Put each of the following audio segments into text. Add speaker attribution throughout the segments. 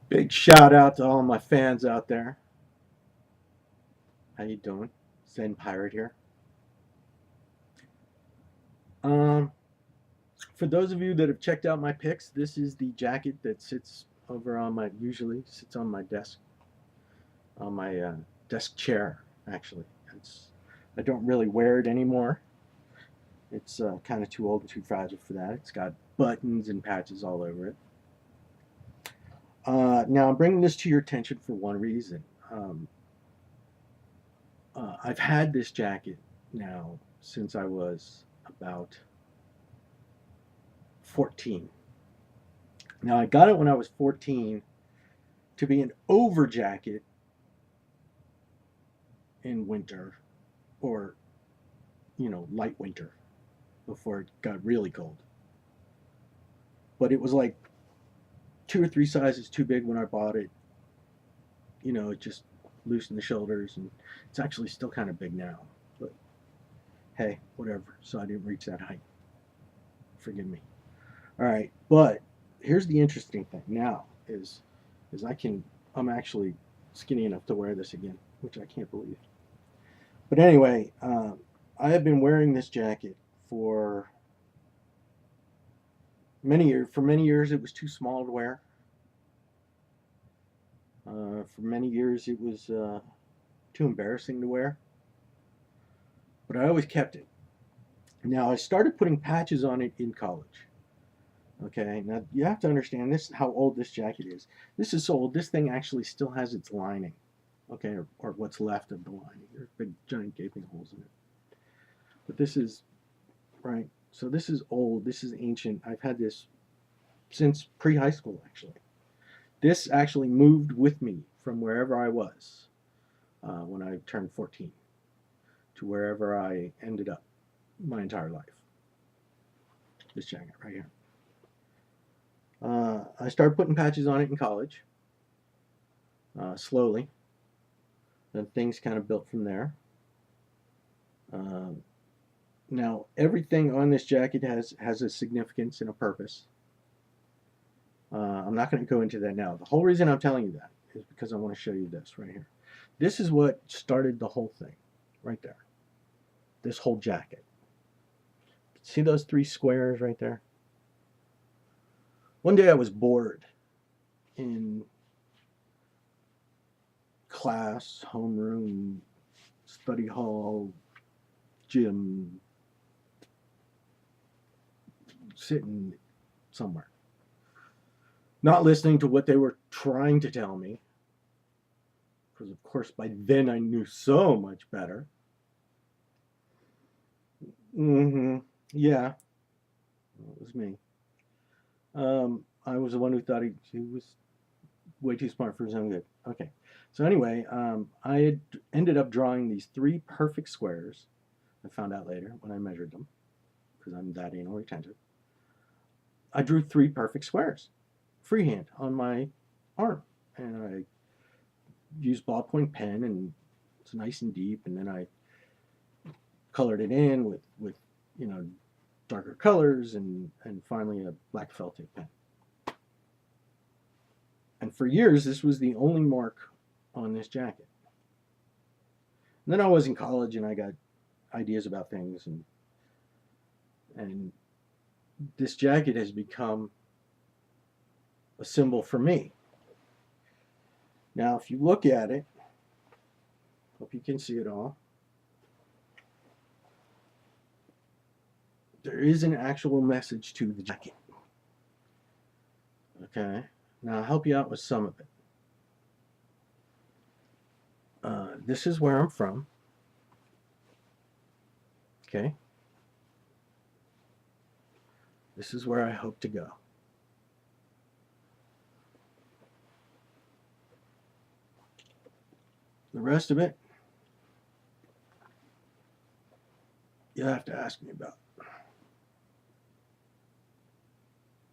Speaker 1: Big shout out to all my fans out there. How you doing? Zen Pirate here. Um, for those of you that have checked out my pics, this is the jacket that sits over on my usually sits on my desk, on my desk chair. Actually, it's I don't really wear it anymore. It's kind of too old and too fragile for that. It's got buttons and patches all over it. Now I'm bringing this to your attention for one reason. I've had this jacket now since I was about 14. Now I got it when I was 14 to be an over jacket in winter, or light winter, before it got really cold. But it was like 2 or 3 sizes too big when I bought it. It just loosened the shoulders, and it's actually still kind of big now. But hey, whatever. So I didn't reach that height. Forgive me. All right, but here's the interesting thing now is I'm actually skinny enough to wear this again, which I can't believe. But anyway, I have been wearing this jacket for many years. For many years, it was too small to wear. For many years, it was too embarrassing to wear. But I always kept it. Now I started putting patches on it in college. Okay, now you have to understand this how old this jacket is. This is so old. This thing actually still has its lining. Okay, or what's left of the lining. There's big giant gaping holes in it. But this is right. So this is old. This is ancient. I've had this since pre-high school actually. This actually moved with me from wherever I was when I turned 14 to wherever I ended up my entire life. This jacket right here. I started putting patches on it in college, slowly. Then things kind of built from there. Now, everything on this jacket has a significance and a purpose. I'm not going to go into that now. The whole reason I'm telling you that is because I want to show you this right here. This is what started the whole thing, right there. This whole jacket. See those 3 squares right there? One day I was bored in class, homeroom, study hall, gym, sitting somewhere, not listening to what they were trying to tell me, because of course by then I knew so much better. Yeah, it was me. I was the one who thought he was way too smart for his own good. Okay. So anyway, I had ended up drawing these 3 perfect squares. I found out later when I measured them, because I'm that anal retentive. I drew 3 perfect squares, freehand, on my arm, and I used ballpoint pen, and it's nice and deep, and then I colored it in with darker colors, and finally a black felt tip pen. And for years, this was the only mark on this jacket. And then I was in college, and I got ideas about things, and this jacket has become a symbol for me. Now, if you look at it, hope you can see it all. There is an actual message to the jacket. Okay, now I'll help you out with some of it. This is where I'm from. Okay, this is where I hope to go. The rest of it, you'll have to ask me about.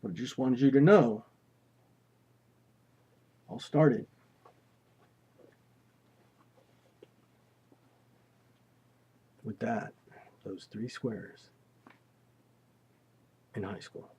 Speaker 1: But I just wanted you to know, all started with those 3 squares in high school.